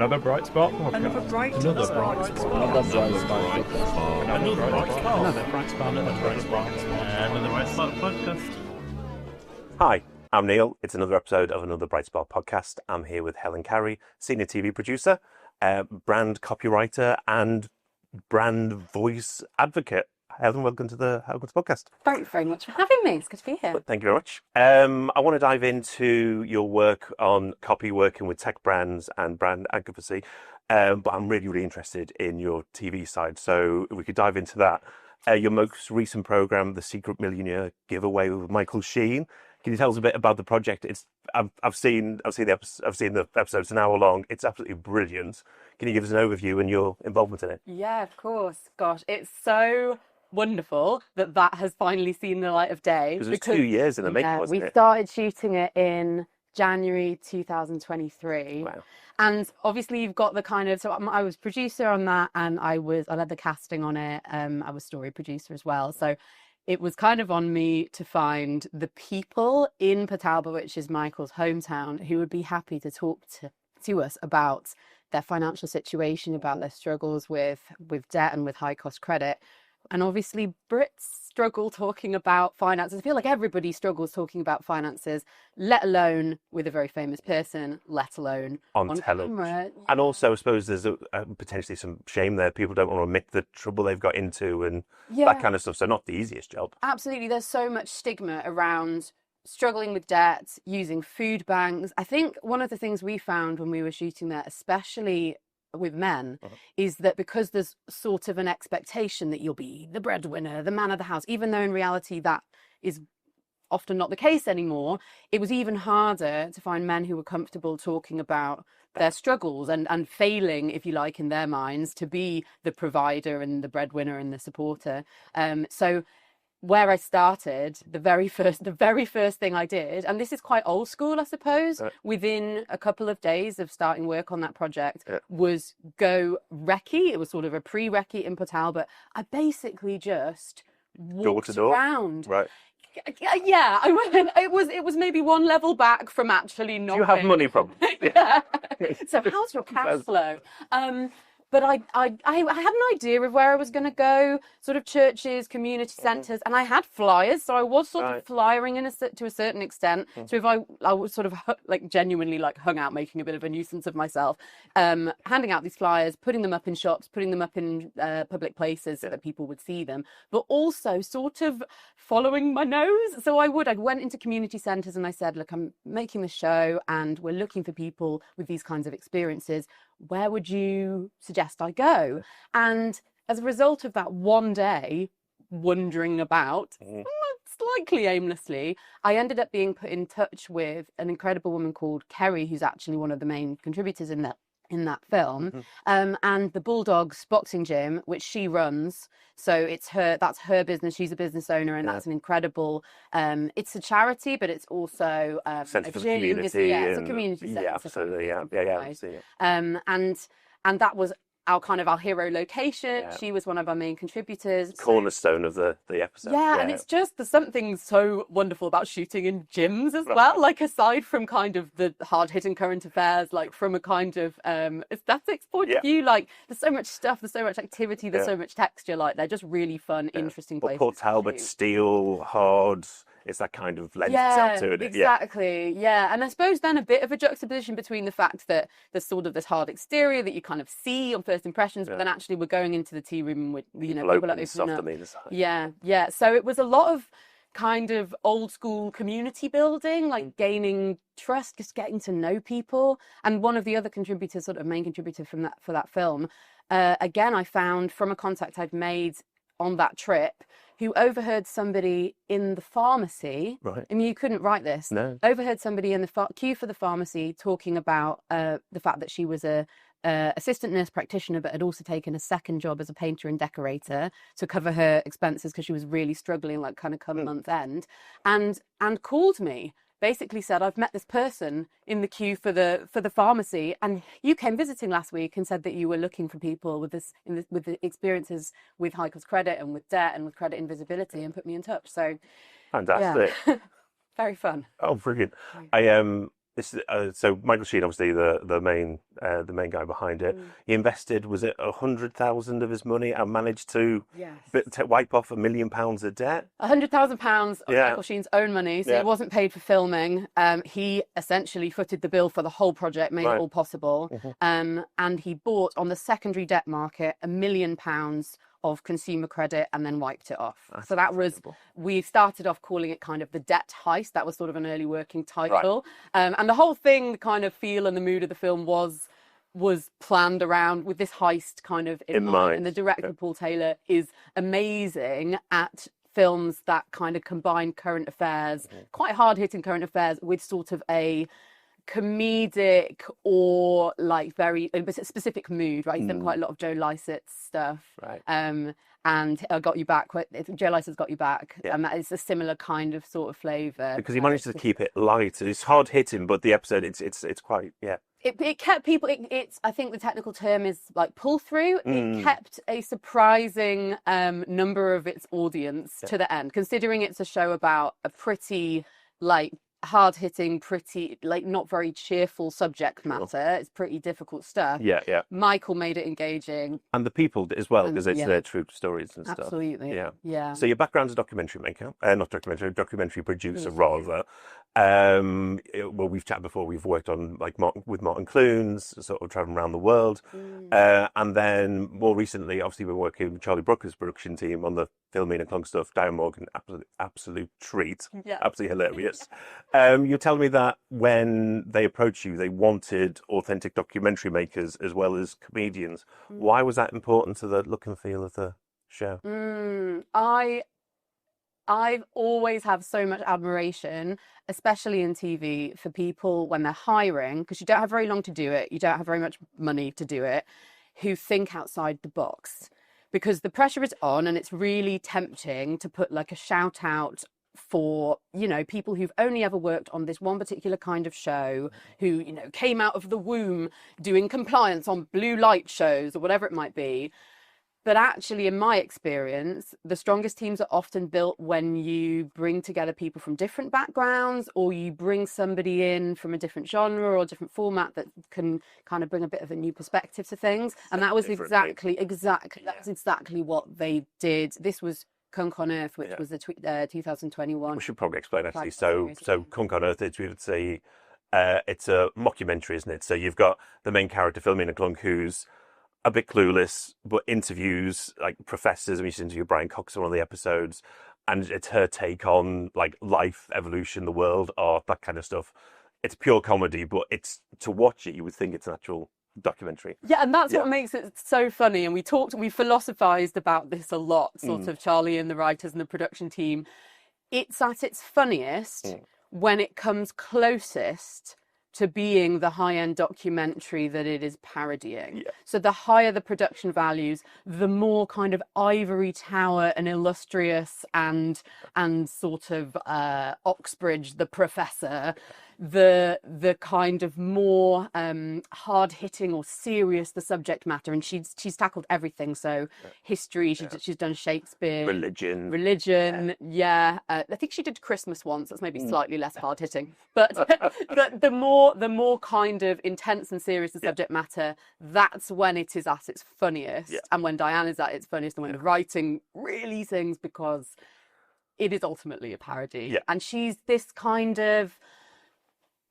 Another Bright Spot podcast. Another bright Another spot. Bright Spot. Another bright spot. Another Bright Spot. Another bright spot. Another Bright Spot. Another Bright Spot podcast. Hi, I'm Neil. It's another episode of Another Bright Spot podcast. I'm here with Helen Carrie, senior TV producer, brand copywriter, and brand voice advocate. Helen, welcome to the podcast. Thanks very much for having me. It's good to be here. Thank you very much. I want to dive into your work on copy, working with tech brands and brand advocacy, but I'm really interested in your TV side. So if we could dive into that. Your most recent program, The Secret Millionaire Giveaway with Michael Sheen. Can you tell us a bit about the project? I've seen the episodes, an hour long. It's absolutely brilliant. Can you give us an overview and your involvement in it? Yeah, of course. Gosh, it's so wonderful that has finally seen the light of day. Because it was 2 years in the making, wasn't we it? started shooting it in January 2023. Wow. And obviously you've got the kind of, so I was producer on that, and I led the casting on it. I was story producer as well. So it was kind of on me to find the people in Port Talbot, which is Michael's hometown, who would be happy to talk to us about their financial situation, about their struggles with debt and with high cost credit. And obviously Brits struggle talking about finances. I feel like everybody struggles talking about finances, let alone with a very famous person, let alone on television. camera. And also, I suppose there's potentially some shame there. People don't want to admit the trouble they've got into and that kind of stuff. So not the easiest job. Absolutely. There's so much stigma around struggling with debt, using food banks. I think one of the things we found when we were shooting there, especially with men, is that because there's sort of an expectation that you'll be the breadwinner, the man of the house, even though in reality that is often not the case anymore, it was even harder to find men who were comfortable talking about their struggles and failing, if you like, in their minds to be the provider and the breadwinner and the supporter. So where I started, the very first thing I did, and this is quite old school, I suppose, within a couple of days of starting work on that project, was go recce. It was sort of a pre-recce in Port Talbot. I basically just walked around. Right. Yeah, I went. It was maybe one level back from actually not. Do you have money problems? Yeah. So how's your cash flow? But I had an idea of where I was going to go, sort of churches, community centres, and I had flyers, so I was sort of flyering to a certain extent. So if I was sort of genuinely hung out, making a bit of a nuisance of myself, handing out these flyers, putting them up in shops, putting them up in public places so that people would see them, but also sort of following my nose. So I went into community centres and I said, look, I'm making this show and we're looking for people with these kinds of experiences. Where would you suggest I go? And as a result of that one day wandering about, slightly aimlessly, I ended up being put in touch with an incredible woman called Kerry, who's actually one of the main contributors in that film, and the Bulldogs boxing gym, which she runs. So that's her business. She's a business owner, and that's an incredible. It's a charity, but it's also Sense for the community. Yeah, it's a community centre. Yeah, absolutely. Yeah. And that was our hero location. Yeah. She was one of our main contributors. Cornerstone of the episode. Yeah, and it's just, there's something so wonderful about shooting in gyms as well. Like, aside from kind of the hard-hitting current affairs, like from a kind of aesthetics point of view, like there's so much stuff, there's so much activity, there's so much texture. Like, they're just really fun, interesting places. Port Talbot, steel, hard. It's that kind of lends itself to it. Exactly. Yeah. And I suppose then a bit of a juxtaposition between the fact that there's sort of this hard exterior that you kind of see on first impressions, but then actually we're going into the tea room with, people are opening soft up. on the inside. Yeah. So it was a lot of kind of old school community building, like gaining trust, just getting to know people. And one of the other contributors, sort of main contributor for that film, again, I found from a contact I'd made on that trip, who overheard somebody in the pharmacy. Right. I mean, you couldn't write this. No. Overheard somebody in the queue for the pharmacy talking about the fact that she was a assistant nurse practitioner, but had also taken a second job as a painter and decorator to cover her expenses because she was really struggling, like kind of come month end, and called me. Basically said, I've met this person in the queue for the pharmacy, and you came visiting last week and said that you were looking for people with with the experiences with high cost credit and with debt and with credit invisibility, and put me in touch. So fantastic. Yeah. Very fun. Oh, brilliant. this is so Michael Sheen, obviously the main guy behind it. He invested, was it 100,000 of his money, and managed to wipe off £1 million of debt. £100,000 of Michael Sheen's own money, so it wasn't paid for filming. He essentially footed the bill for the whole project, made it all possible. And he bought on the secondary debt market £1 million of consumer credit and then wiped it off. So that was, we started off calling it kind of the debt heist. That was sort of an early working title. And the whole thing, the kind of feel and the mood of the film was planned around with this heist kind of in mind. And the director, Paul Taylor, is amazing at films that kind of combine current affairs, quite hard-hitting current affairs, with sort of a comedic or like very specific mood, right? He's done quite a lot of Joe Lycett's stuff, and Got You Back. Joe Lycett's Got You Back, and that is a similar kind of sort of flavour. Because he managed to keep it light. It's hard hitting, but the episode it's quite It kept people. It's I think the technical term is like pull through. It kept a surprising number of its audience to the end, considering it's a show about a pretty like hard-hitting, pretty like not very cheerful subject matter. It's pretty difficult stuff. Michael made it engaging, and the people as well, because it's their true stories and stuff. Absolutely. So your background's a documentary maker, not documentary producer rather. Well, we've chatted before. We've worked on like with Martin Clunes, sort of traveling around the world, and then more recently, obviously, we're working with Charlie Brooker's production team on the filming and Clunk stuff. Diane Morgan, absolute treat, absolutely hilarious. You're telling me that when they approached you, they wanted authentic documentary makers as well as comedians. Why was that important to the look and feel of the show? I've always have so much admiration, especially in TV, for people when they're hiring, because you don't have very long to do it, you don't have very much money to do it, who think outside the box. Because the pressure is on, and it's really tempting to put like a shout out for, you know, people who've only ever worked on this one particular kind of show, who, you know, came out of the womb doing compliance on blue light shows or whatever it might be. But actually, in my experience, the strongest teams are often built when you bring together people from different backgrounds, or you bring somebody in from a different genre or different format that can kind of bring a bit of a new perspective to things. And that was exactly that's exactly what they did. This was Cunk on Earth, which was the 2021. We should probably explain actually. So Cunk on Earth, it's a mockumentary, isn't it? So you've got the main character filming a clunk who's a bit clueless, but interviews like professors. I mean, she's interviewed Brian Cox on one of the episodes, and it's her take on like life, evolution, the world, art, that kind of stuff. It's pure comedy, but it's to watch it, you would think it's an actual documentary. Yeah, and that's what makes it so funny. And we philosophized about this a lot, sort of Charlie and the writers and the production team. It's at its funniest when it comes closest to being the high-end documentary that it is parodying. So the higher the production values, the more kind of ivory tower and illustrious and sort of Oxbridge the professor, the kind of more hard-hitting or serious the subject matter. And she's tackled everything. So history, she's done Shakespeare, religion. I think she did Christmas once. That's maybe slightly less hard-hitting, but the more kind of intense and serious the subject matter, that's when it is at its funniest, and when Diane is at its funniest, and when the writing really sings, because it is ultimately a parody. And she's this kind of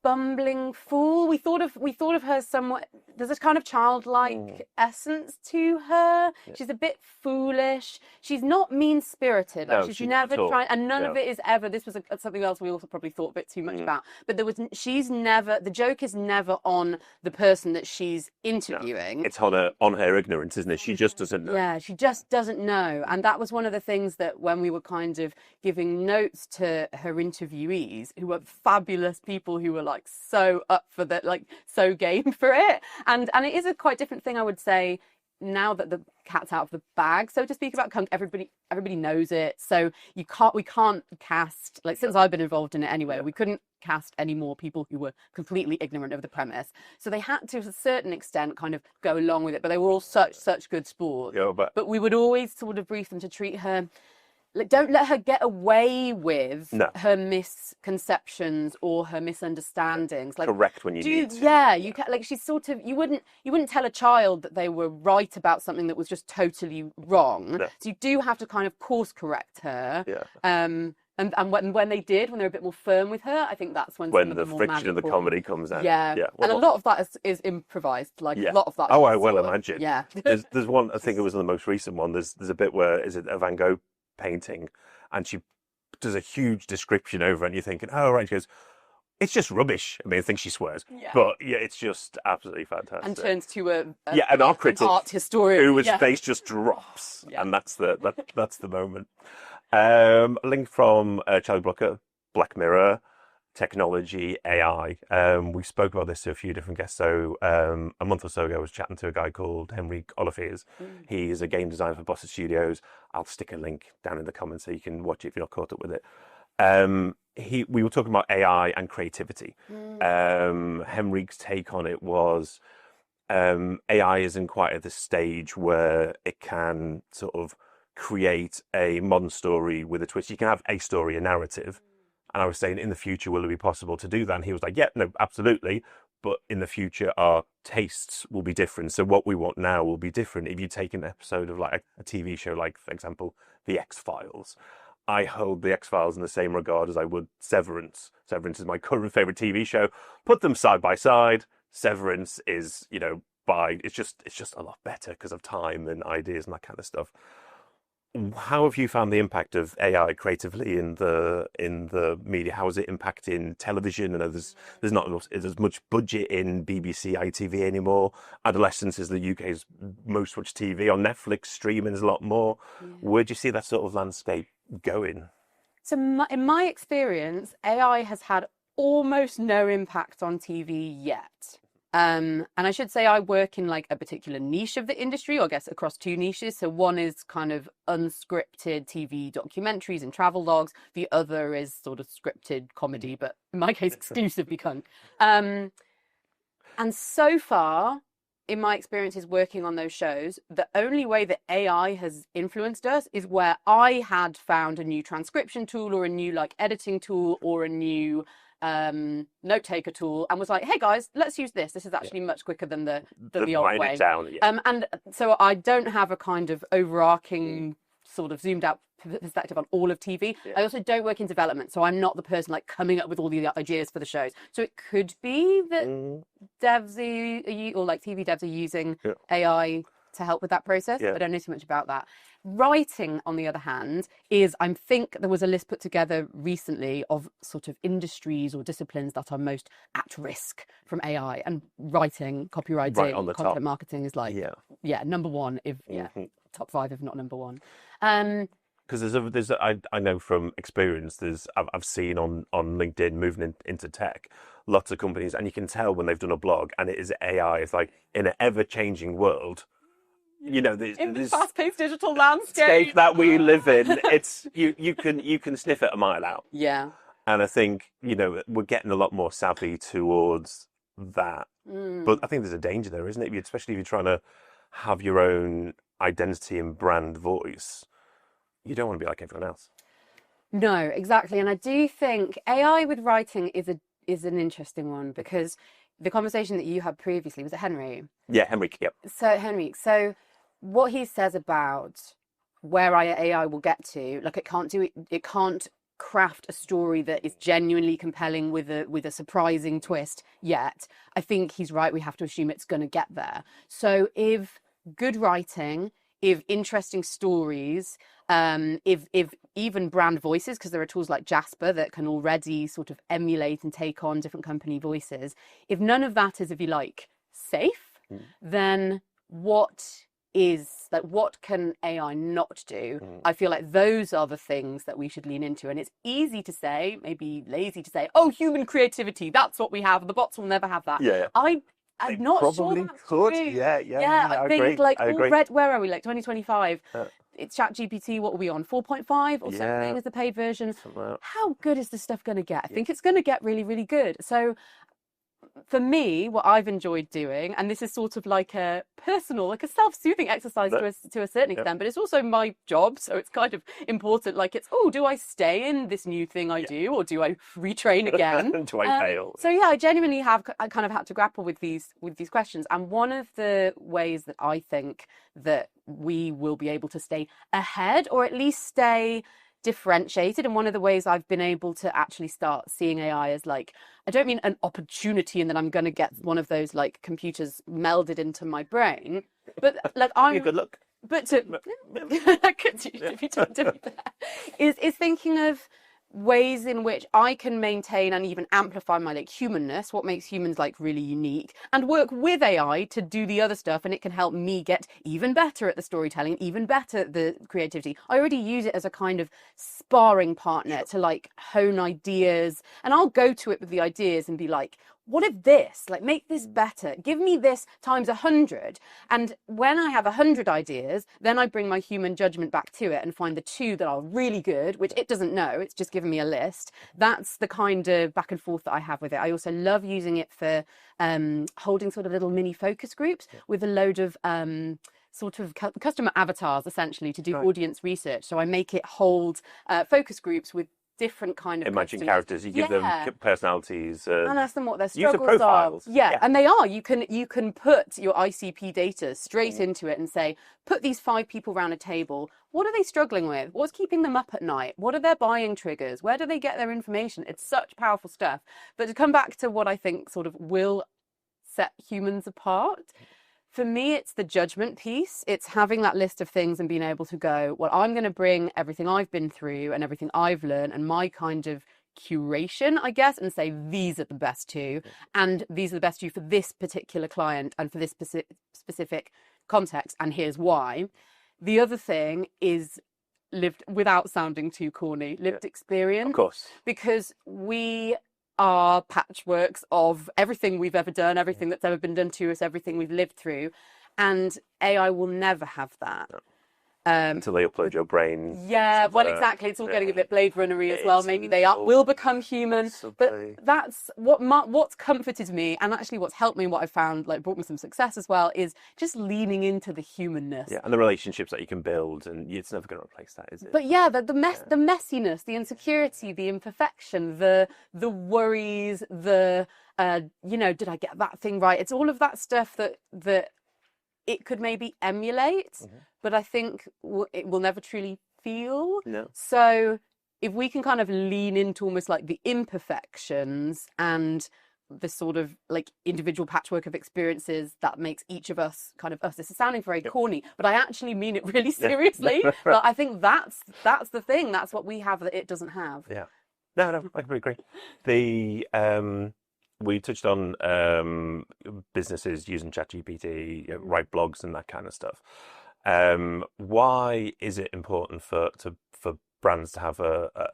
bumbling fool. We thought of her somewhat. There's this kind of childlike essence to her. She's a bit foolish. She's not mean-spirited. No, she's never trying, and none of it is ever. This was something else we also probably thought a bit too much about. But she's never. The joke is never on the person that she's interviewing. No, it's on her ignorance, isn't it? She just doesn't know. Yeah, she just doesn't know. And that was one of the things that when we were kind of giving notes to her interviewees, who were fabulous people who were like so up for that, like so game for it. And it is a quite different thing, I would say, now that the cat's out of the bag, so to speak, about Cunk. Everybody knows it. So we can't cast, like, since I've been involved in it anyway, we couldn't cast any more people who were completely ignorant of the premise. So they had to, a certain extent, kind of go along with it. But they were all such good sports. Yeah, but we would always sort of brief them to treat her don't let her get away with No. her misconceptions or her misunderstandings. Like, Correct when you need to. yeah, you can, like, she's sort of, you wouldn't tell a child that they were right about something that was just totally wrong. No. So you do have to kind of course correct her. Yeah. And when they did, when they were a bit more firm with her, I think that's when some of The more friction of the magical, comedy comes out. yeah, Yeah. and a lot of that is improvised. Like, Yeah. a lot of that. Oh, is I will sort of- imagine. Yeah. There's one, I think it was in the most recent one, there's a bit where, is it a Van Gogh painting, and she does a huge description over it, and you're thinking, oh, right. She goes, it's just rubbish. I mean, I think she swears. Yeah. But yeah, it's just absolutely fantastic. And turns to an art critic art historian whose face just drops. Yeah. And that's the moment. A link from Charlie Brooker, Black Mirror, technology, AI. We spoke about this to a few different guests. So a month or so ago, I was chatting to a guy called Henry Oliviers. He's a game designer for Bafta Studios. I'll stick a link down in the comments so you can watch it if you're not caught up with it. We were talking about AI and creativity. Henry's take on it was AI isn't quite at the stage where it can sort of create a modern story with a twist. You can have a story, a narrative. And I was saying, in the future, will it be possible to do that? And he was like, yeah, no, absolutely. But in the future, our tastes will be different. So what we want now will be different. If you take an episode of like a TV show, like, for example, The X-Files, I hold The X-Files in the same regard as I would Severance. Severance is my current favorite TV show. Put them side by side. Severance is, it's just a lot better because of time and ideas and that kind of stuff. How have you found the impact of AI creatively in the media? How is it impacting television? I know there's not as much budget in BBC, ITV anymore. Adolescence is the UK's most watched TV. On Netflix, streaming is a lot more. Yeah. Where do you see that sort of landscape going? So in my experience, AI has had almost no impact on TV yet. And I should say I work in like a particular niche of the industry, or I guess across two niches. So one is kind of unscripted TV documentaries and travel logs. The other is sort of scripted comedy, but in my case, exclusively kung. And so far, in my experiences working on those shows, the only way that AI has influenced us is where I had found a new transcription tool or a new like editing tool or a new note taker tool and was like, hey guys, let's use this. This is actually much quicker than the old way. And so I don't have a kind of overarching sort of zoomed out perspective on all of TV. I also don't work in development, so I'm not the person like coming up with all the ideas for the shows. So it could be that devs or like TV devs are using AI to help with that process. I don't know too much about that. Writing, on the other hand, is, I think there was a list put together recently of sort of industries or disciplines that are most at risk from AI, and writing, copywriting, content top. Marketing is like, number one, top five, if not number one. Because I know from experience, I've seen on LinkedIn moving into tech, lots of companies, and you can tell when they've done a blog and it is AI. It's like, in an ever-changing world, in this fast-paced digital landscape that we live in, it's you can sniff it a mile out. Yeah. And I think we're getting a lot more savvy towards that. But I think there's a danger there, isn't it? Especially if you're trying to have your own identity and brand voice. You don't want to be like everyone else. No, exactly. And I do think AI with writing is an interesting one, because the conversation that you had previously, was it Henry? Yeah, Henry. Yep. So Henry, what he says about where AI will get to, like, it can't craft a story that is genuinely compelling with a surprising twist yet. I think he's right. We have to assume it's going to get there. So if good writing, if interesting stories, if even brand voices, because there are tools like Jasper that can already sort of emulate and take on different company voices, if none of that is, if you like, safe, then what can AI not do? I feel like those are the things that we should lean into. And it's easy to say, maybe lazy to say, oh, human creativity, that's what we have. The bots will never have that. I'm not sure that's true. I think I agree. Where are we? Like 2025. It's ChatGPT. What are we on? 4.5 or something is the paid version. How good is this stuff going to get? I think it's going to get really, really good. So for me, what I've enjoyed doing, and this is sort of like a personal, like a self-soothing exercise to a certain extent, but it's also my job, so it's kind of important. Like it's, oh, do I stay in this new thing I do, or do I retrain again? Do I fail? So yeah, I genuinely I kind of had to grapple with these questions. And one of the ways that I think that we will be able to stay ahead, or at least stay differentiated, and one of the ways I've been able to actually start seeing AI as like, I don't mean an opportunity and that I'm going to get one of those like computers melded into my brain, but like I'm good luck. But to is thinking of ways in which I can maintain and even amplify my like humanness, what makes humans like really unique, and work with AI to do the other stuff, and it can help me get even better at the storytelling, even better at the creativity. I already use it as a kind of sparring partner to like hone ideas, and I'll go to it with the ideas and be like, what if this, like, make this better, give me this times 100. And when I have 100 ideas, then I bring my human judgment back to it and find the 2 that are really good, which it doesn't know, it's just given me a list. That's the kind of back and forth that I have with it. I also love using it for holding sort of little mini focus groups with a load of sort of customer avatars, essentially, to do audience research. So I make it hold focus groups with different kind of imagined characters. You give them personalities and ask them what their struggles profiles. are. And they are. You can put your ICP data straight into it and say, put these 5 people around a table. What are they struggling with? What's keeping them up at night? What are their buying triggers? Where do they get their information? It's such powerful stuff. But to come back to what I think sort of will set humans apart, for me, it's the judgment piece. It's having that list of things and being able to go, well, I'm going to bring everything I've been through and everything I've learned and my kind of curation, I guess, and say, these are the best 2. And these are the best 2 for this particular client and for this specific context. And here's why. The other thing is lived, without sounding too corny, lived experience. Of course. Because we are patchworks of everything we've ever done, everything that's ever been done to us, everything we've lived through, and AI will never have that. Until they upload your brain. Yeah, well, exactly. It's all getting a bit Blade Runner-y as well. Maybe they will become human. But that's what's comforted me, and actually what's helped me, what I've found, like, brought me some success as well, is just leaning into the humanness. Yeah, and the relationships that you can build, and it's never going to replace that, is it? But yeah, the messiness, the insecurity, the imperfection, the worries, the did I get that thing right? It's all of that stuff that it could maybe emulate, but I think it will never truly feel. No. So if we can kind of lean into almost like the imperfections and the sort of like individual patchwork of experiences that makes each of us kind of us. This is sounding very corny, but I actually mean it really seriously. But I think that's the thing. That's what we have that it doesn't have. Yeah. No, I completely agree. We touched on businesses using ChatGPT, write blogs and that kind of stuff. Why is it important for brands to have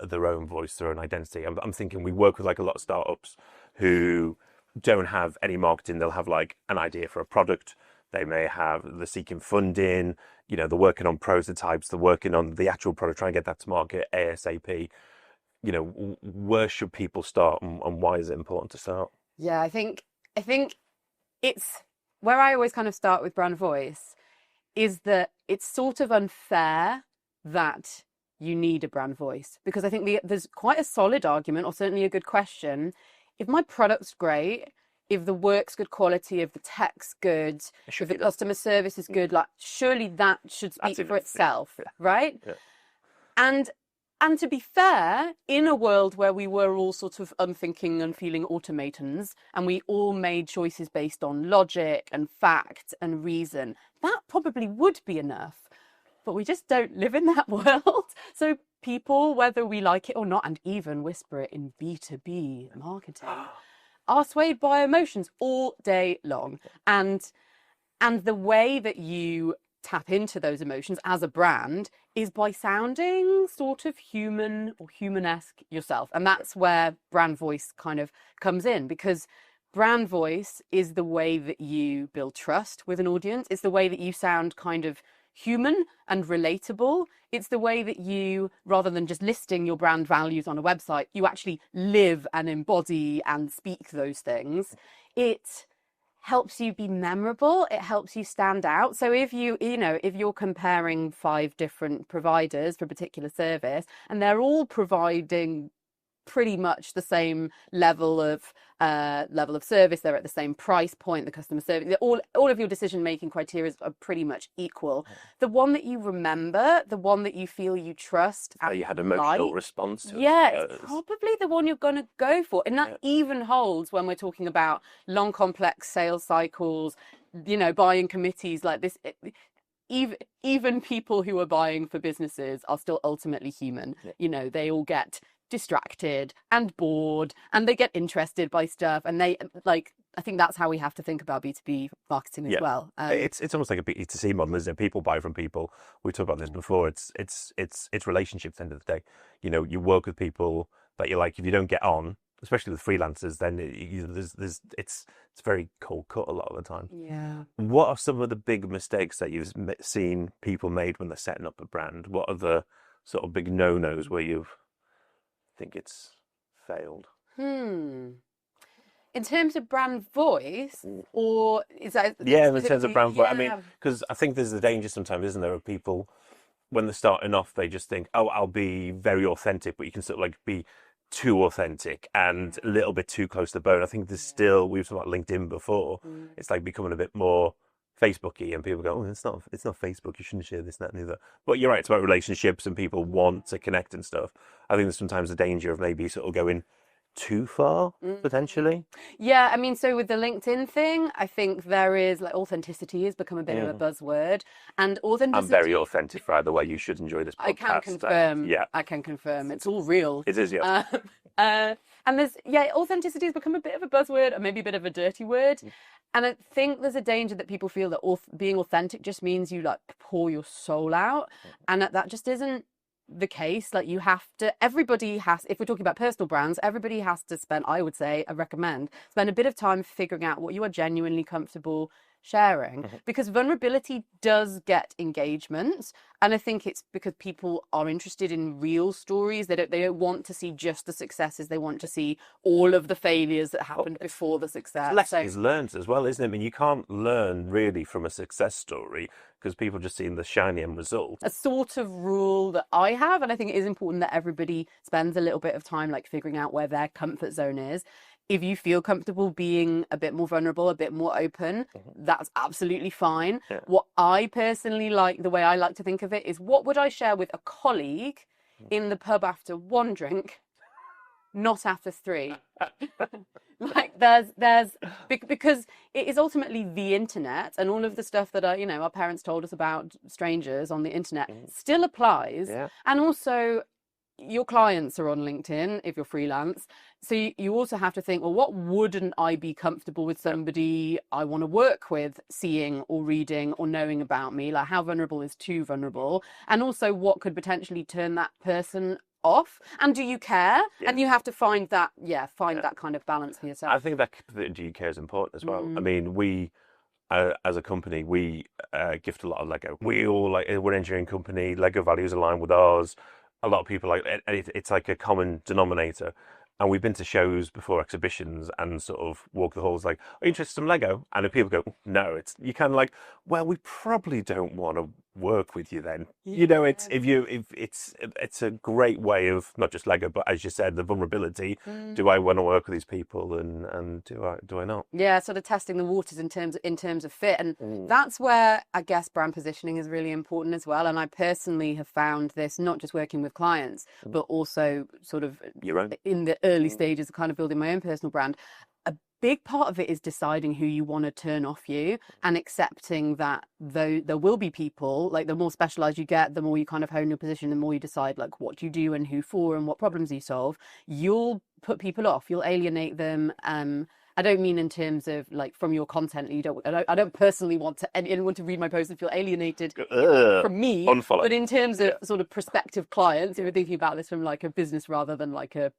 their own voice, their own identity? I'm thinking we work with like a lot of startups who don't have any marketing. They'll have like an idea for a product. They're seeking funding. They're working on prototypes. They're working on the actual product, trying to get that to market ASAP. Where should people start, and why is it important to start? Yeah, I think it's where I always kind of start with brand voice is that it's sort of unfair that you need a brand voice, because I think there's quite a solid argument, or certainly a good question. If my product's great, if the work's good quality, if the tech's good, if the customer service is good, like surely that should speak for itself, right? Yeah. And to be fair, in a world where we were all sort of unthinking and feeling automatons, and we all made choices based on logic and fact and reason, that probably would be enough. But we just don't live in that world. So people, whether we like it or not, and even whisper it in B2B marketing, are swayed by emotions all day long. And the way that you tap into those emotions as a brand is by sounding sort of human or humanesque yourself. And that's where brand voice kind of comes in, because brand voice is the way that you build trust with an audience. It's the way that you sound kind of human and relatable. It's the way that you, rather than just listing your brand values on a website, you actually live and embody and speak those things. it helps you be memorable. It helps you stand out. So if if you're comparing 5 different providers for a particular service and they're all providing pretty much the same level of service, they're at the same price point, the customer service, all of your decision making criteria are pretty much equal. The one that you remember, the one that you feel you trust, you had emotional response to it's probably the one you're going to go for. And that even holds when we're talking about long complex sales cycles, buying committees like this. Even people who are buying for businesses are still ultimately human. They all get distracted and bored and they get interested by stuff, and they I think that's how we have to think about B2B marketing as well. It's almost like a B2C model, isn't it? People buy from people. We talked about this before. It's relationships at the end of the day. You work with people that you like. If you don't get on, especially with freelancers, then it's very cold cut a lot of the time. Yeah. What are some of the big mistakes that you've seen people made when they're setting up a brand? What are the sort of big no-nos where you think it's failed? In terms of brand voice, or is that? Yeah, in terms of brand voice. I mean, because I think there's a danger sometimes, isn't there, of people when they're starting off, they just think, oh, I'll be very authentic, but you can sort of like be too authentic and a little bit too close to the bone. I think there's still, we were talking about LinkedIn before, it's like becoming a bit more Facebooky, and people go, oh, it's not Facebook, you shouldn't share this, that, and the other. But you're right, it's about relationships and people want to connect and stuff. I think there's sometimes a danger of maybe sort of going too far, potentially. Yeah, I mean, so with the LinkedIn thing, I think there is authenticity has become a bit of a buzzword, and authenticity. I'm very authentic, by the way. You should enjoy this podcast. I can confirm. I can confirm. It's all real. It is, yeah. And there's authenticity has become a bit of a buzzword, or maybe a bit of a dirty word. And I think there's a danger that people feel that being authentic just means you pour your soul out, and that just isn't the case. You have to, everybody has, if we're talking about personal brands, everybody has to spend, I would say, I recommend, spend a bit of time figuring out what you are genuinely comfortable sharing, because vulnerability does get engagement, and I think it's because people are interested in real stories. They don't want to see just the successes. They want to see all of the failures that happened before the success. Lessons learned as well, isn't it? I mean, you can't learn really from a success story because people just seeing the shiny end result. A sort of rule that I have, and I think it is important that everybody spends a little bit of time figuring out where their comfort zone is. If you feel comfortable being a bit more vulnerable, a bit more open, that's absolutely fine. Yeah. What I personally like, the way I like to think of it, is what would I share with a colleague in the pub after 1 drink, not after 3. Because it is ultimately the internet, and all of the stuff that our parents told us about strangers on the internet still applies. Yeah. And also, your clients are on LinkedIn if you're freelance. So you also have to think, well, what wouldn't I be comfortable with somebody I want to work with seeing or reading or knowing about me? How vulnerable is too vulnerable? And also, what could potentially turn that person off? And do you care? Yeah. And you have to find that kind of balance for yourself. I think that do you care is important as well. I mean, we, as a company, we gift a lot of Lego. We all we're an engineering company. Lego values align with ours. A lot of people it's like a common denominator. And we've been to shows before, exhibitions, and sort of walk the halls are you interested in some Lego? And if people go, no, you kind of well, we probably don't want to work with you then. Yeah. It's a great way of not just Lego, but as you said, the vulnerability. Do I want to work with these people, and do I not? Yeah, sort of testing the waters in terms of fit, and that's where I guess brand positioning is really important as well. And I personally have found this not just working with clients, but also sort of your own in the early stages of kind of building my own personal brand. Big part of it is deciding who you want to turn off you, and accepting that though there will be people, the more specialized you get, the more you kind of hone your position, the more you decide what you do and who for and what problems you solve, you'll put people off, you'll alienate them. I don't mean in terms of from your content. I don't personally want anyone to read my post and feel alienated from me. Unfollow. But in terms of sort of prospective clients, if we're thinking about this from a business rather than a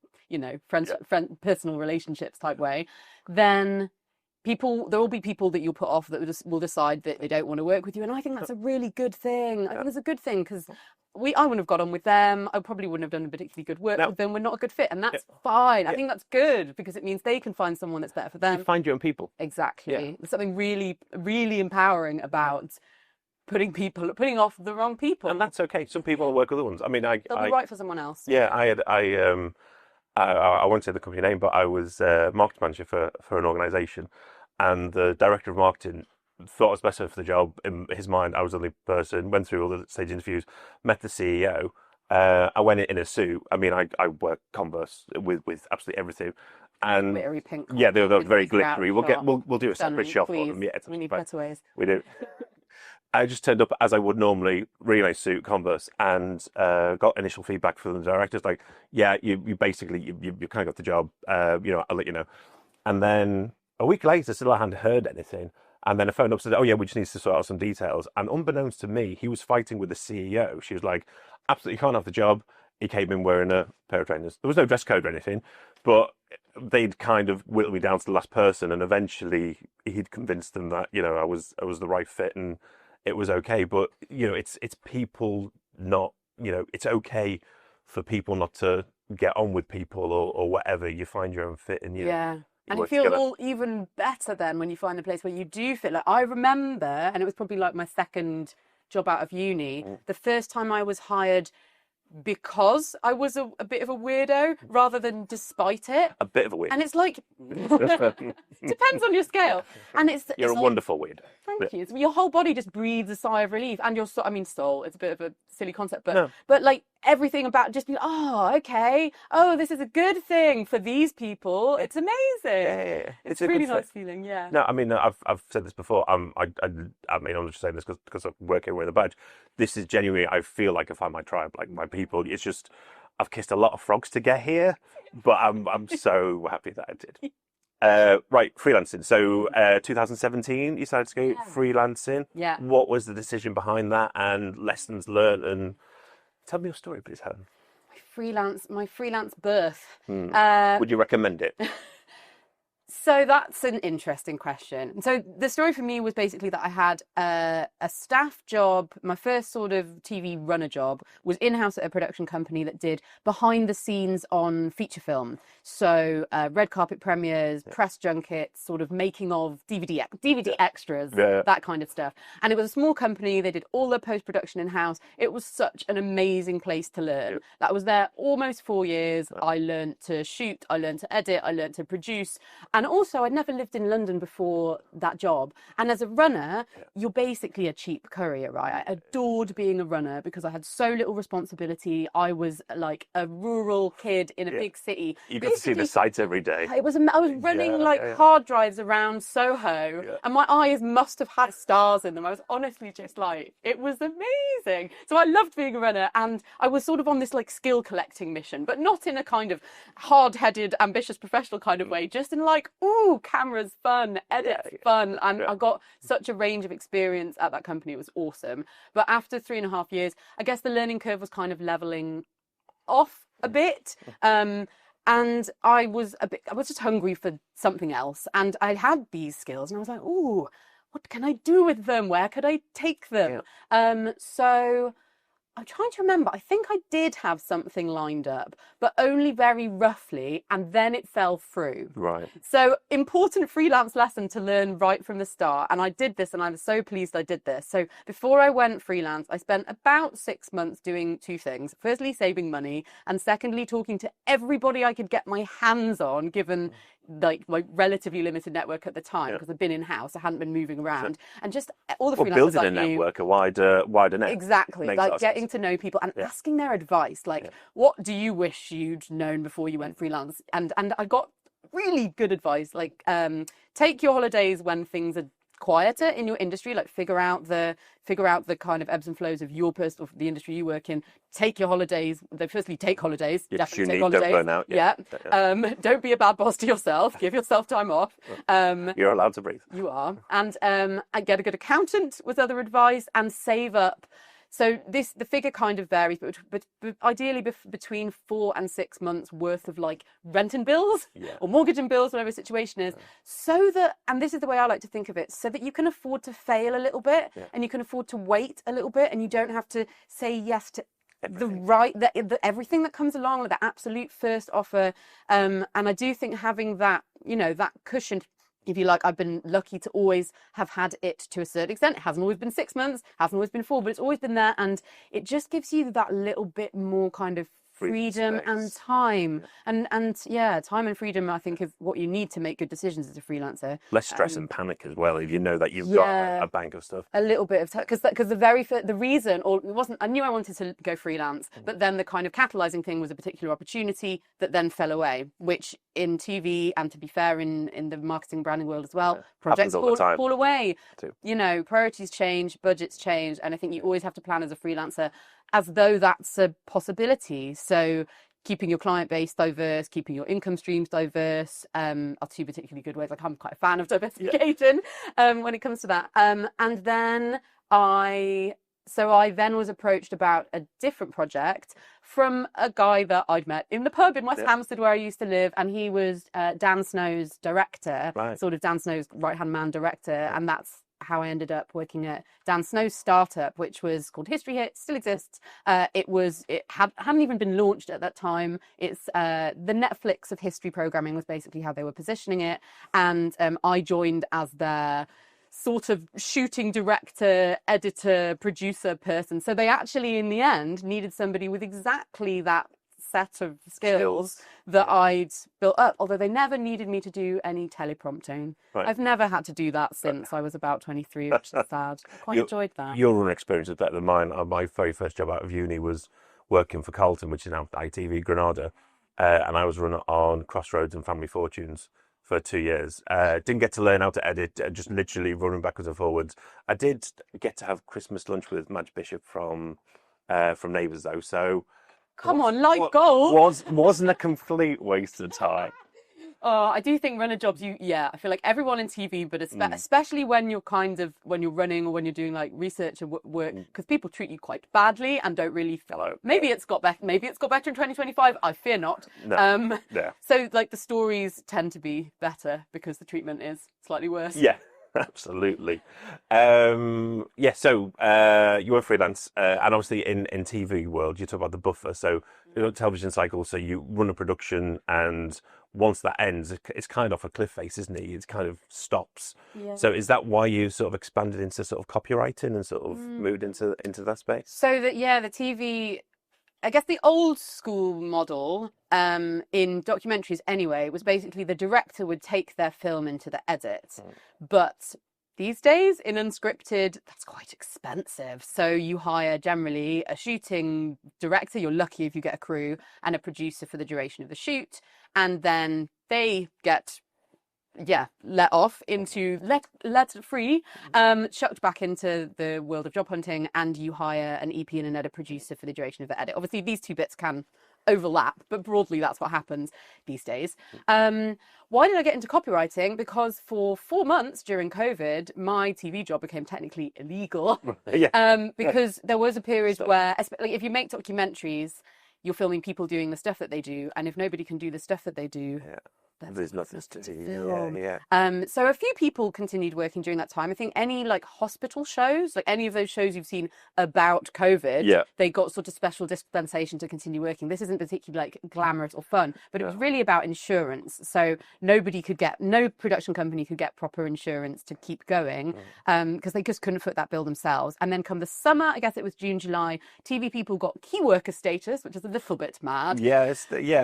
friend, personal relationships type way, then there will be people that you'll put off that will decide that they don't want to work with you, and I think that's a really good thing. I think it's a good thing, because I wouldn't have got on with them. I probably wouldn't have done particularly good work with them. We're not a good fit, and that's fine. I think that's good because it means they can find someone that's better for them. You find your own people. Exactly. There's something really, really empowering about putting off the wrong people. And that's okay. Some people work with other ones. I mean, they'll be right for someone else. Yeah, I won't say the company name, but I was marketing manager for an organisation, and the director of marketing thought I was better for the job. In his mind, I was the only person. Went through all the stage interviews, met the CEO. I went in a suit. I mean, I work Converse with absolutely everything, and glittery pink. Yeah, they were very glittery. We'll do a separate shot for them. Yeah, we need better ways. We do. I just turned up as I would normally, really nice suit, Converse, and got initial feedback from the directors like, yeah, you basically you kind of got the job. I'll let you know. And then a week later, still I hadn't heard anything. And then I phoned up and said, oh yeah, we just need to sort out some details. And unbeknownst to me, he was fighting with the CEO. She was like, absolutely can't have the job. He came in wearing a pair of trainers. There was no dress code or anything, but they'd kind of whittled me down to the last person. And eventually he'd convinced them that, I was the right fit and it was okay. But, it's people not, it's okay for people not to get on with people or whatever. You find your own fit and and you feel all even better then when you find a place where you do fit. Like I remember, and it was probably like my second job out of uni, the first time I was hired because I was a bit of a weirdo rather than despite it. A bit of a weirdo. And it's like, depends on your scale. And You're a wonderful weirdo. Thank you. Your whole body just breathes a sigh of relief. And your soul, it's a bit of a silly concept, but like everything about just being, oh, okay. Oh, this is a good thing for these people. It's amazing. Yeah. It's a really nice feeling, yeah. No, I mean, I've said this before. I mean, I'm just saying this because I work here with a badge. This is genuinely, I feel like I find my tribe, like my people. It's just, I've kissed a lot of frogs to get here, but I'm so happy that I did. Right, freelancing. So 2017, you decided to go freelancing. Yeah. What was the decision behind that and lessons learned? And tell me your story, please, Helen. My freelance birth. Would you recommend it? So that's an interesting question. So the story for me was basically that I had a staff job. My first sort of TV runner job was in-house at a production company that did behind the scenes on feature film. So red carpet premieres, press junkets, sort of making of DVD extras, that kind of stuff. And it was a small company. They did all the post-production in-house. It was such an amazing place to learn. I was there almost 4 years. I learned to shoot. I learned to edit. I learned to produce. And also, I'd never lived in London before that job. And as a runner, you're basically a cheap courier, right? I adored being a runner because I had so little responsibility. I was like a rural kid in a big city. You got to see the sights every day. I was running hard drives around Soho, and my eyes must have had stars in them. I was honestly just like, it was amazing. So I loved being a runner, and I was sort of on this like skill collecting mission, but not in a kind of hard-headed, ambitious, professional kind of way, just in like, ooh, cameras fun, edits fun. And I got such a range of experience at that company. It was awesome. But after 3.5 years, I guess the learning curve was kind of leveling off a bit. And I was just hungry for something else. And I had these skills and I was like, ooh, what can I do with them? Where could I take them? So I'm trying to remember. I think I did have something lined up, but only very roughly, and then it fell through. Right. So important freelance lesson to learn right from the start. And I did this, and I was so pleased I did this. So before I went freelance, I spent about 6 months doing two things. Firstly, saving money, and secondly, talking to everybody I could get my hands on, given like my relatively limited network at the time, because I'd been in-house, I hadn't been moving around, and just all the freelancers building I a knew, network, a wider net. exactly, like getting to know people and asking their advice, like what do you wish you'd known before you went freelance? And I got really good advice, like take your holidays when things are quieter in your industry, like figure out the kind of ebbs and flows of your personal, the industry you work in. Take your holidays. Firstly, take holidays. Definitely take holidays. Don't burn out. Don't be a bad boss to yourself. Give yourself time off. You're allowed to breathe. You are. And I get a good accountant was other advice, and save up. So the figure kind of varies, but ideally between 4 and 6 months worth of like rent and bills or mortgage and bills, whatever the situation is, so that, and this is the way I like to think of it, so that you can afford to fail a little bit and you can afford to wait a little bit, and you don't have to say yes to everything that comes along with the absolute first offer. And I do think having that, that cushion, if you like, I've been lucky to always have had it to a certain extent. It hasn't always been 6 months, hasn't always been 4, but it's always been there. And it just gives you that little bit more kind of freedom and time. And time and freedom, I think, is what you need to make good decisions as a freelancer. Less stress and panic as well, if you know that you've got a bank of stuff. A little bit of because the reason, or it wasn't, I knew I wanted to go freelance, but then the kind of catalyzing thing was a particular opportunity that then fell away, which in TV, and to be fair, in the marketing branding world as well, projects fall away. Priorities change, budgets change, and I think you always have to plan as a freelancer as though that's a possibility. So keeping your client base diverse, keeping your income streams diverse, are two particularly good ways. Like, I'm quite a fan of diversification when it comes to that. And then I then was approached about a different project from a guy that I'd met in the pub in West Hampstead where I used to live, and he was Dan Snow's director, sort of Dan Snow's right-hand man director, and that's how I ended up working at Dan Snow's startup, which was called History Hit, still exists. It hadn't even been launched at that time. It's the Netflix of history programming was basically how they were positioning it, and I joined as their sort of shooting director, editor, producer person. So they actually, in the end, needed somebody with exactly that set of skills that I'd built up, although they never needed me to do any teleprompting. I've never had to do that since I was about 23, which is sad. Quite enjoyed that. Your own experience is better than mine. My very first job out of uni was working for Carlton, which is now ITV Granada, and I was running on Crossroads and Family Fortunes for 2 years. Didn't get to learn how to edit, just literally running backwards and forwards. I did get to have Christmas lunch with Madge Bishop from Neighbours, though, so come on, like gold. Wasn't a complete waste of time. I do think runner jobs, I feel like everyone in TV, but especially when you're running or when you're doing like research and work, because people treat you quite badly and don't really maybe it's got better in 2025, I fear not. So like the stories tend to be better because the treatment is slightly worse. Absolutely. So you were freelance, and obviously in TV world, you talk about the buffer. So television cycle. So you run a production, and once that ends, it's kind of off a cliff face, isn't it? It kind of stops. So is that why you sort of expanded into sort of copywriting and sort of moved into that space? So the TV. I guess the old school model in documentaries anyway was basically the director would take their film into the edit. But these days in unscripted, that's quite expensive. So you hire generally a shooting director, you're lucky if you get a crew, and a producer for the duration of the shoot. And then they get let free, chucked back into the world of job hunting, and you hire an EP and an edit producer for the duration of the edit. Obviously, these two bits can overlap, but broadly that's what happens these days. Why did I get into copywriting? Because for 4 months during COVID, my TV job became technically illegal. Because there was a period where, especially if you make documentaries, you're filming people doing the stuff that they do, and if nobody can do the stuff that they do, there's nothing to do. So a few people continued working during that time. I think any like hospital shows, like any of those shows you've seen about COVID, they got sort of special dispensation to continue working. This isn't particularly like glamorous or fun, but it was really about insurance. So no production company could get proper insurance to keep going because they just couldn't foot that bill themselves. And then come the summer, I guess it was June, July, TV people got key worker status, which is a little bit mad. We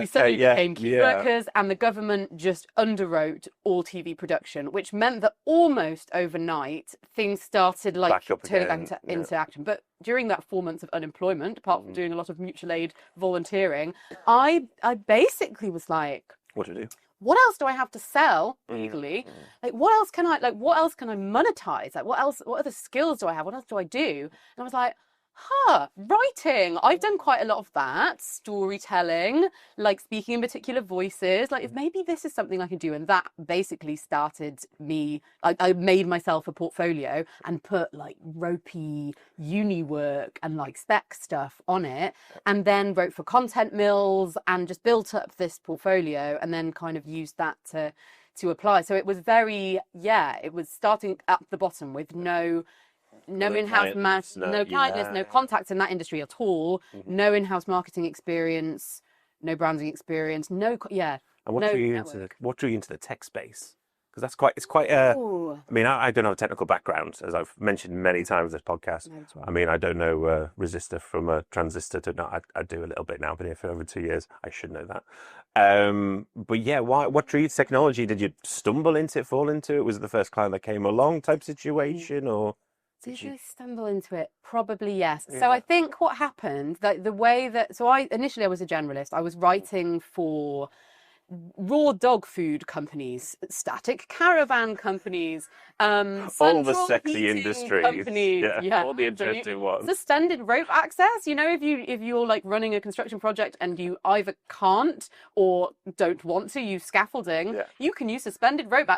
suddenly became key workers, and the government just underwrote all TV production, which meant that almost overnight things started like turning back into action. But during that 4 months of unemployment, apart from doing a lot of mutual aid volunteering, I basically was like, what do I do? What else do I have to sell legally? Like, what else can I monetize? Like, what other skills do I have? What else do I do? And I was like, writing. I've done quite a lot of that. Storytelling, like speaking in particular voices. Like, if maybe this is something I can do. And that basically started me. I made myself a portfolio and put like ropey uni work and like spec stuff on it. And then wrote for content mills and just built up this portfolio and then kind of used that to apply. So it was it was starting at the bottom with no no No in-house client list, no client list, no contacts in that industry at all, no in-house marketing experience, no branding experience, And what no drew you network. into the tech space? Because it's quite Ooh. I mean, I don't have a technical background, as I've mentioned many times in this podcast. No, that's right. I mean, I don't know resistor from a transistor to not. I do a little bit now. Been here for over 2 years. I should know that. But yeah, what drew you to technology? Did you stumble into it, fall into it? Was it the first client that came along type situation, or did I stumble into it? Probably yes. So I think what happened, that the way that I initially was a generalist. I was writing for raw dog food companies, static caravan companies, all the central sexy heating industries? companies, All the interesting ones. suspended rope access. You know, if you're like running a construction project and you either can't or don't want to use scaffolding, you can use suspended rope.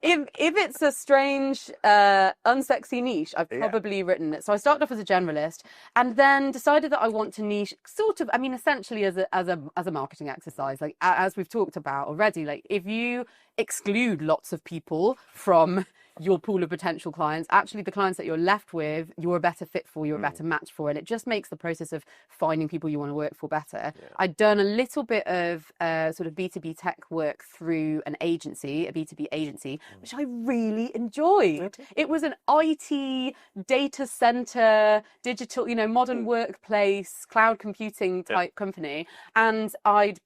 If it's a strange, unsexy niche, I've probably written it. So I started off as a generalist, and then decided that I want to niche, sort of. I mean, essentially as a marketing exercise, like as we've talked about already. Like if you exclude lots of people from your pool of potential clients, actually the clients that you're left with, you're a better fit for, you're a better match for, and it just makes the process of finding people you want to work for better. I'd done a little bit of sort of B2B tech work through an agency, a B2B agency, which I really enjoyed. It was an IT data center, digital, modern workplace, cloud computing type company, and I'd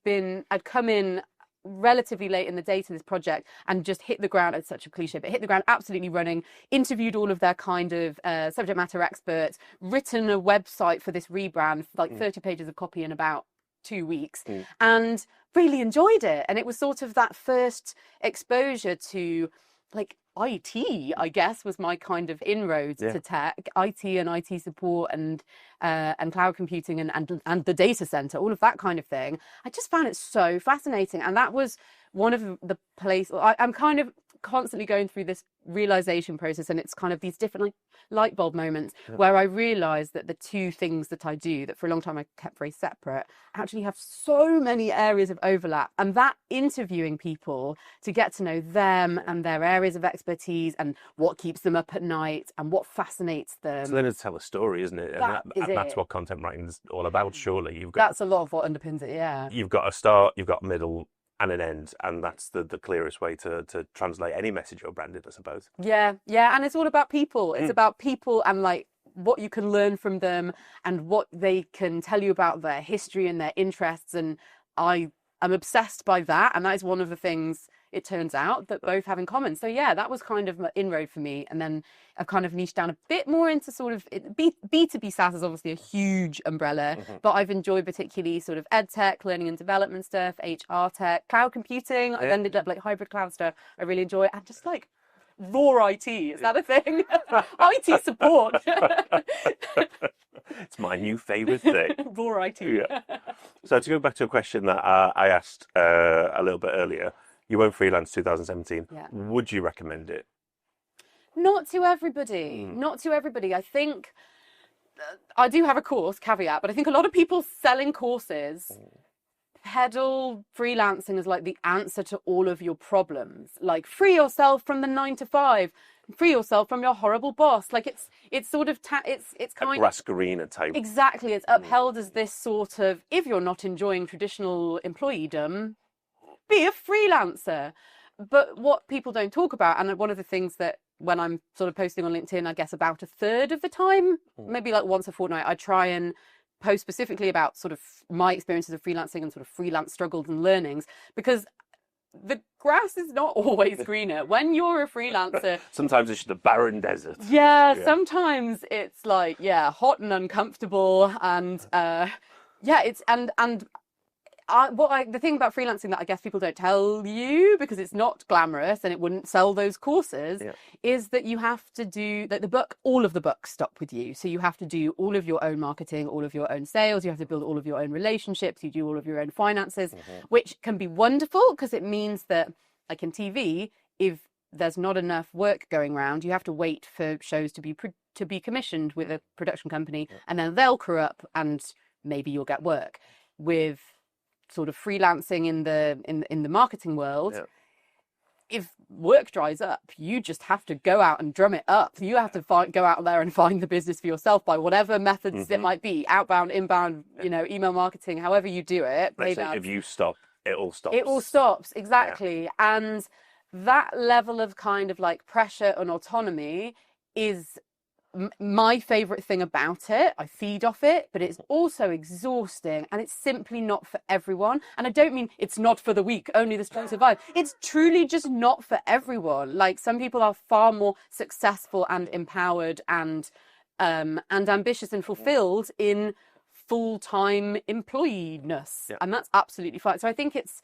come in relatively late in the day to this project and just hit the ground. It's such a cliche, but hit the ground absolutely running, interviewed all of their kind of subject matter experts, written a website for this rebrand, like 30 pages of copy in about 2 weeks, and really enjoyed it. And it was sort of that first exposure to like IT, I guess, was my kind of inroads to tech, IT and IT support and cloud computing and the data center, all of that kind of thing. I just found it so fascinating. And that was one of the places I'm kind of constantly going through this realization process, and it's kind of these different like light bulb moments where I realized that the two things that I do that for a long time I kept very separate actually have so many areas of overlap, and that interviewing people to get to know them and their areas of expertise and what keeps them up at night and what fascinates them. So then it's tell a story, isn't it? That's what content writing is all about. Surely that's a lot of what underpins it. You've got a start, you've got a middle and an end, and that's the clearest way to translate any message or branding, I suppose. And it's all about people. It's about people and like what you can learn from them and what they can tell you about their history and their interests, and I am obsessed by that, and that is one of the things it turns out that both have in common. So that was kind of an inroad for me, and then I've kind of niched down a bit more into sort of B2B SaaS is obviously a huge umbrella, but I've enjoyed particularly sort of ed tech, learning and development stuff, HR tech, cloud computing. I've ended up like hybrid cloud stuff I really enjoy, and just like raw IT, is that a thing? IT support. It's my new favorite thing. Raw IT. So to go back to a question that I asked a little bit earlier, you won't freelance 2017. Would you recommend it? Not to everybody. Not to everybody. I think I do have a course caveat, but I think a lot of people selling courses peddle freelancing as like the answer to all of your problems. Like free yourself from the 9 to 5, free yourself from your horrible boss. Like it's sort of it's kind of Rascarina type. Exactly. It's upheld as this sort of, if you're not enjoying traditional employeedom, be a freelancer. But what people don't talk about, and one of the things that when I'm sort of posting on LinkedIn, I guess about a third of the time, maybe like once a fortnight, I try and post specifically about sort of my experiences of freelancing and sort of freelance struggles and learnings, because the grass is not always greener when you're a freelancer. Sometimes it's just a barren desert. Sometimes it's like hot and uncomfortable, and the thing about freelancing that I guess people don't tell you, because it's not glamorous and it wouldn't sell those courses, is that you have to do that. All of the books stop with you. So you have to do all of your own marketing, all of your own sales. You have to build all of your own relationships. You do all of your own finances, which can be wonderful because it means that, like in TV, if there's not enough work going around, you have to wait for shows to be commissioned with a production company, and then they'll crew up and maybe you'll get work. With sort of freelancing in the marketing world, if work dries up, you just have to go out and drum it up. You have to go out there and find the business for yourself by whatever methods it might be, outbound, inbound, email marketing, however you do it. Let's say if you stop, it all stops. It all stops, exactly. Yeah. And that level of kind of like pressure and autonomy is my favorite thing about it. I feed off it, but it's also exhausting, and it's simply not for everyone. And I don't mean it's not for the weak, only the strong survive. It's truly just not for everyone. Like, some people are far more successful and empowered and ambitious and fulfilled in full-time employee-ness. And that's absolutely fine. So I think it's,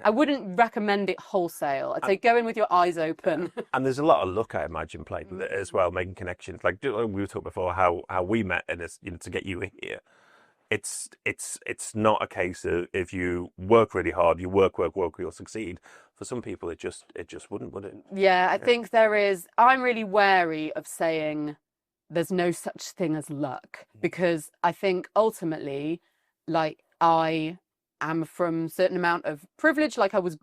I wouldn't recommend it wholesale. I'd say go in with your eyes open. And there's a lot of luck, I imagine, played with it as well, making connections. Like we were talking before, how we met, and it's, to get you here. It's not a case of if you work really hard, you work, you'll succeed. For some people, it just wouldn't, would it? Yeah, I think there is. I'm really wary of saying there's no such thing as luck, because I think ultimately, like, I am from a certain amount of privilege. Like, I was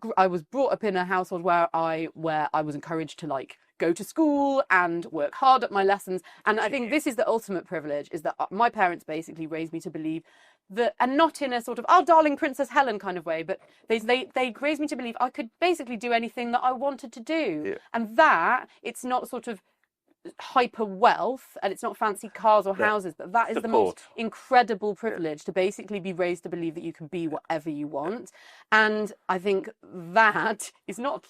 brought up in a household where I was encouraged to, like, go to school and work hard at my lessons. And I think this is the ultimate privilege, is that my parents basically raised me to believe that, and not in a sort of, oh, darling Princess Helen kind of way, but they raised me to believe I could basically do anything that I wanted to do. Yeah. And that, it's not sort of hyper wealth, and it's not fancy cars or houses, but that is the most incredible privilege, to basically be raised to believe that you can be whatever you want. And I think that is not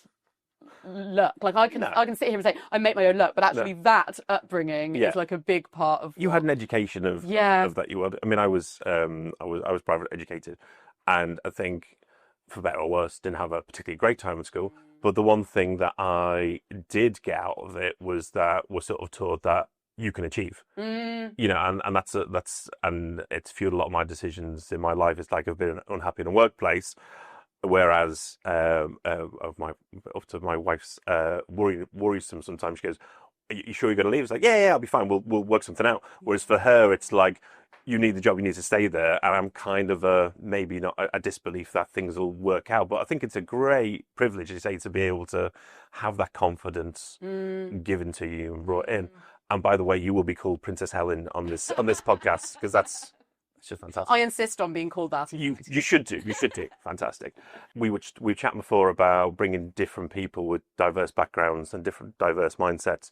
luck. Like, I can sit here and say I make my own luck, but actually that upbringing is like a big part of you had an education of that. You had, I mean, I was private educated, and I think, for better or worse, didn't have a particularly great time at school. But the one thing that I did get out of it was that we're sort of taught that you can achieve, and it's fueled a lot of my decisions in my life. It's like I've been unhappy in a workplace, whereas up to my wife's worrisome sometimes. She goes, "Are you sure you're going to leave?" It's like, yeah, I'll be fine. We'll work something out. Whereas for her, it's like, you need the job, you need to stay there. And I'm kind of maybe not a disbelief that things will work out, but I think it's a great privilege, you say, to be able to have that confidence given to you and brought in. And by the way, you will be called Princess Helen on this podcast, because it's just fantastic. I insist on being called that. You should do. Fantastic. We were chatting before about bringing different people with diverse backgrounds and different diverse mindsets.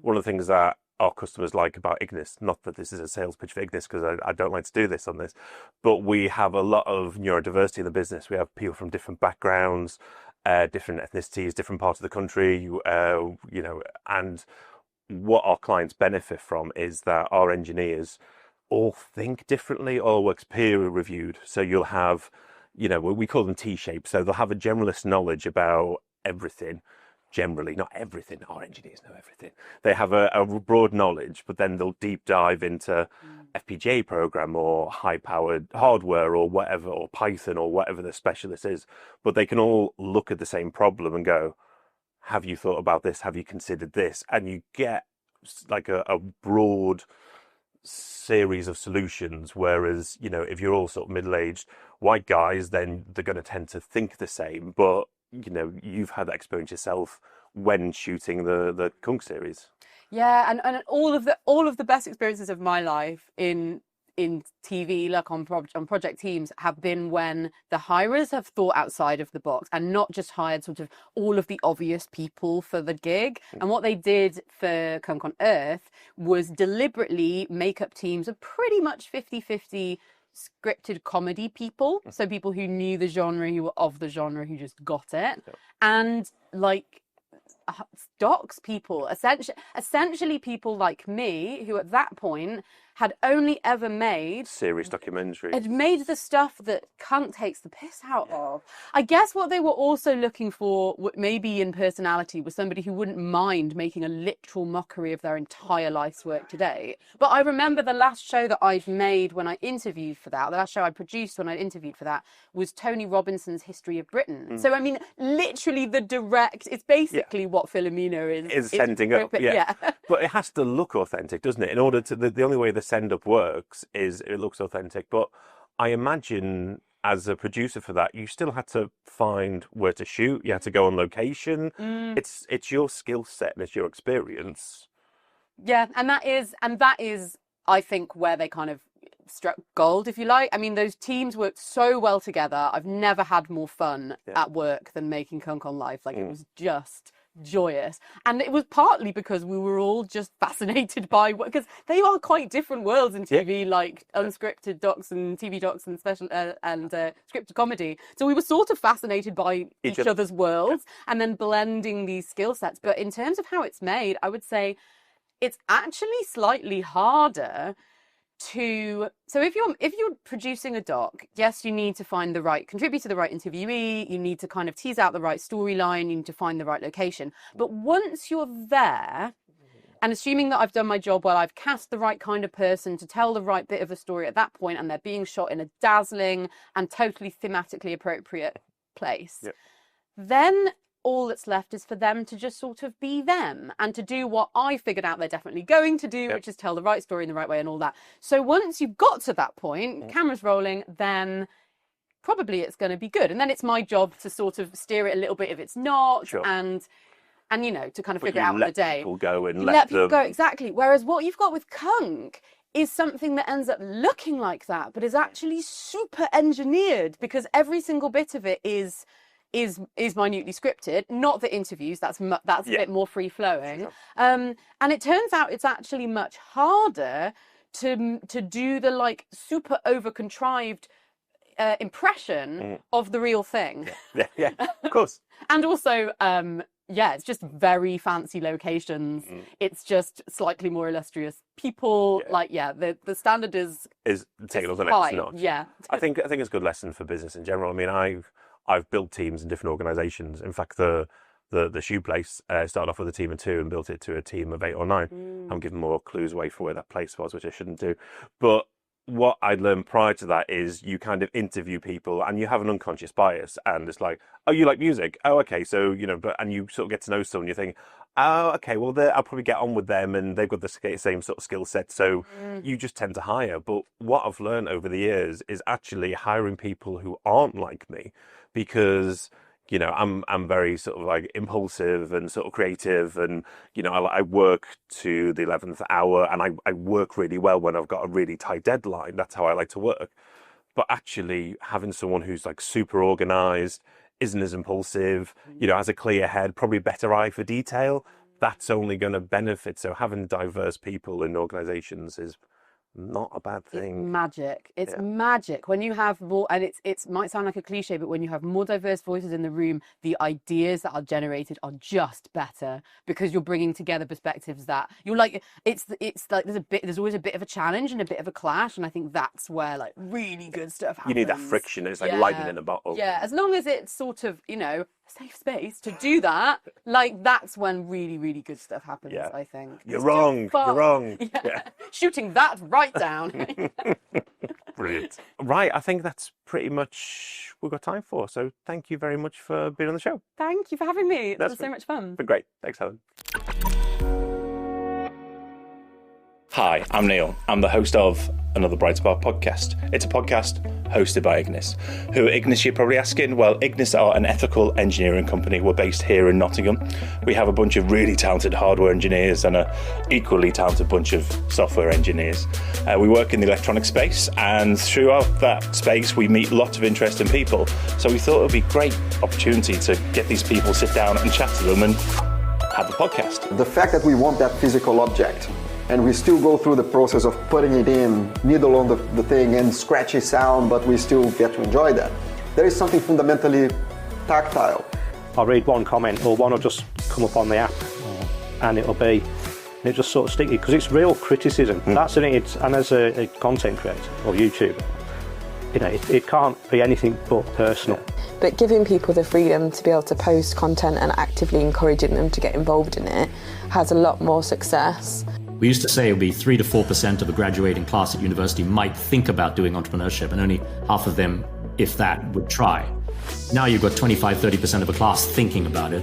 One of the things that our customers like about Ignis, not that this is a sales pitch for Ignis, because I don't like to do this on this, but we have a lot of neurodiversity in the business. We have people from different backgrounds, different ethnicities, different parts of the country, and what our clients benefit from is that our engineers all think differently, all works peer reviewed. So you'll have, we call them T-shapes. So they'll have a generalist knowledge about everything. Generally, not everything. Our engineers know everything. They have a broad knowledge, but then they'll deep dive into FPGA program or high-powered hardware or whatever, or Python or whatever the specialist is. But they can all look at the same problem and go, have you thought about this? Have you considered this? And you get like a broad series of solutions. Whereas, if you're all sort of middle-aged white guys, then they're going to tend to think the same. But you've had that experience yourself when shooting the Kung series. Yeah, and all of the best experiences of my life in TV, like on project teams, have been when the hirers have thought outside of the box and not just hired sort of all of the obvious people for the gig. And what they did for Kung on Earth was deliberately make up teams of pretty much 50-50 scripted comedy people, so people who knew the genre, who were of the genre, who just got it, and like docs people, essentially people like me, who at that point had only ever made serious documentaries. Had made the stuff that Kunk takes the piss out of. I guess what they were also looking for, maybe in personality, was somebody who wouldn't mind making a literal mockery of their entire life's work today. But I remember the last show that I'd made when I interviewed for that, the last show I produced when I interviewed for that, was Tony Robinson's History of Britain. So, I mean, literally it's basically what Philomena is sending up. Yeah. But it has to look authentic, doesn't it? In order to, the only way the send up works is it looks authentic. But I imagine as a producer for that, you still had to find where to shoot. You had to go on location. It's your skill set and it's your experience. Yeah, and that is, I think, where they kind of struck gold, if you like. I mean, those teams worked so well together. I've never had more fun at work than making Concon Live. Like, it was just joyous. And it was partly because we were all just fascinated by because they are quite different worlds in TV, like unscripted docs and TV docs and special and scripted comedy. So we were sort of fascinated by each other's worlds and then blending these skill sets. But in terms of how it's made, I would say it's actually slightly harder to, so if you're producing a doc, yes, you need to find the right contributor, the right interviewee, you need to kind of tease out the right storyline, you need to find the right location. But once you're there, and assuming that I've done my job well, I've cast the right kind of person to tell the right bit of a story at that point, and they're being shot in a dazzling and totally thematically appropriate place, then all that's left is for them to just sort of be them and to do what I figured out they're definitely going to do, which is tell the right story in the right way and all that. So once you've got to that point, cameras rolling, then probably it's going to be good. And then it's my job to sort of steer it a little bit if it's not, and you know, to kind of figure it out on the day. People go and let people go, exactly. Whereas what you've got with Kunk is something that ends up looking like that, but is actually super engineered because every single bit of it is minutely scripted. Not the interviews, that's a bit more free flowing, and it turns out it's actually much harder to do the like super over contrived impression of the real thing. Yeah, of course. And also it's just very fancy locations. It's just slightly more illustrious people. Like the standard is taken on the next notch. Yeah, I think it's a good lesson for business in general. I mean, I've built teams in different organisations. In fact, the shoe place started off with a team of 2 and built it to a team of 8 or 9. I'm giving more clues away for where that place was, which I shouldn't do. But what I learned prior to that is you kind of interview people and you have an unconscious bias, and it's like, oh, you like music? Oh, okay. So, you know, and you sort of get to know someone, you think, oh, okay, well, I'll probably get on with them and they've got the same sort of skill set. So you just tend to hire. But what I've learned over the years is actually hiring people who aren't like me, because, you know, I'm very sort of like impulsive and sort of creative, and, you know, I work to the 11th hour, and I work really well when I've got a really tight deadline. That's how I like to work. But actually having someone who's like super organized, isn't as impulsive, you know, has a clear head, probably a better eye for detail, that's only going to benefit. So having diverse people in organizations is not a bad thing. It's magic. It's magic when you have more, and it might sound like a cliche, but when you have more diverse voices in the room, the ideas that are generated are just better, because you're bringing together perspectives that you're like, it's like there's always a bit of a challenge and a bit of a clash, and I think that's where like really good stuff happens. You need that friction. It's like lightning in a bottle. Yeah, as long as it's sort of, you know, safe space to do that, like that's when really, really good stuff happens, I think. You're wrong. Yeah. Shooting that right down. Brilliant. Right, I think that's pretty much we've got time for. So thank you very much for being on the show. Thank you for having me. It was so much fun. Been great. Thanks, Helen. Hi, I'm Neil. I'm the host of Another Bright Spot podcast. It's a podcast hosted by Ignis. Who are Ignis, you're probably asking? Well, Ignis are an ethical engineering company. We're based here in Nottingham. We have a bunch of really talented hardware engineers and an equally talented bunch of software engineers. We work in the electronic space, and throughout that space, we meet lots of interesting people. So we thought it would be a great opportunity to get these people, sit down and chat to them and have a podcast. The fact that we want that physical object, and we still go through the process of putting it in, needle on the thing and scratchy sound, but we still get to enjoy that. There is something fundamentally tactile. I'll read one comment, or one will just come up on the app, and it'll just sort of sticky, because it's real criticism. That's the thing, and as a content creator or YouTuber, you know, it can't be anything but personal. But giving people the freedom to be able to post content and actively encouraging them to get involved in it has a lot more success. We used to say it would be 3 to 4% of a graduating class at university might think about doing entrepreneurship, and only half of them, if that, would try. Now you've got 25, 30% of a class thinking about it.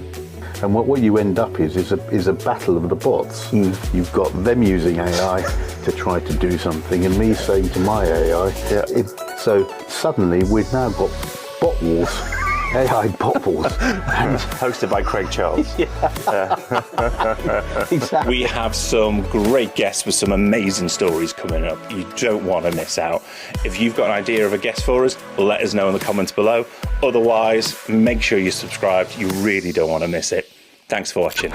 And what you end up is a battle of the bots. You've got them using AI to try to do something, and me saying to my AI. So suddenly we've now got bot wars, AI bot wars, and hosted by Craig Charles. Exactly. We have some great guests with some amazing stories coming up. You don't want to miss out. If you've got an idea of a guest for us, let us know in the comments below. Otherwise, make sure you're subscribed. You really don't want to miss it. Thanks for watching.